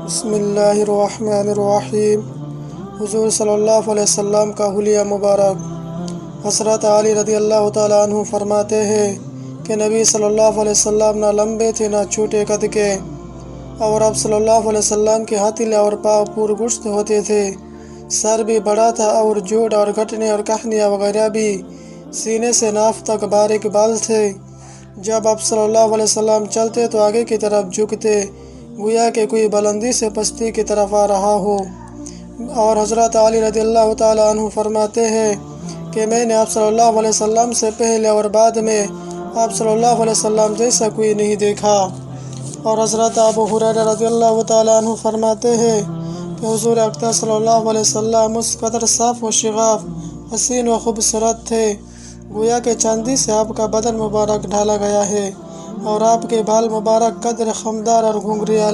بسم اللہ الرحمن الرحیم۔ حضور صلی اللہ علیہ وسلم کا حلیہ مبارک۔ حضرت علی رضی اللہ تعالیٰ عنہ فرماتے ہیں کہ نبی صلی اللہ علیہ وسلم نہ لمبے تھے نہ چھوٹے قد کے، اور اب صلی اللہ علیہ وسلم کے ہتھیلے اور پاؤں پرگوشت ہوتے تھے، سر بھی بڑا تھا اور جوڑ اور گھٹنے اور کہنیاں وغیرہ بھی سینے سے ناف تک باریک بال تھے۔ جب آپ صلی اللہ علیہ وسلم چلتے تو آگے کی طرف جھکتے، گویا کہ کوئی بلندی سے پستی کی طرف آ رہا ہو۔ اور حضرت علی رضی اللہ تعالیٰ عنہ فرماتے ہیں کہ میں نے آپ صلی اللہ علیہ وسلم سے پہلے اور بعد میں آپ صلی اللہ علیہ وسلم جیسا کوئی نہیں دیکھا۔ اور حضرت ابو ہریرہ رضی اللہ تعالیٰ عنہ فرماتے ہیں کہ حضور اقدس صلی اللہ علیہ وسلم اس قدر صاف و شفاف، حسین و خوبصورت تھے، گویا کہ چاندی سے آپ کا بدن مبارک ڈھالا گیا ہے، اور آپ کے بال مبارک قدر خمدار اور گھنگریالے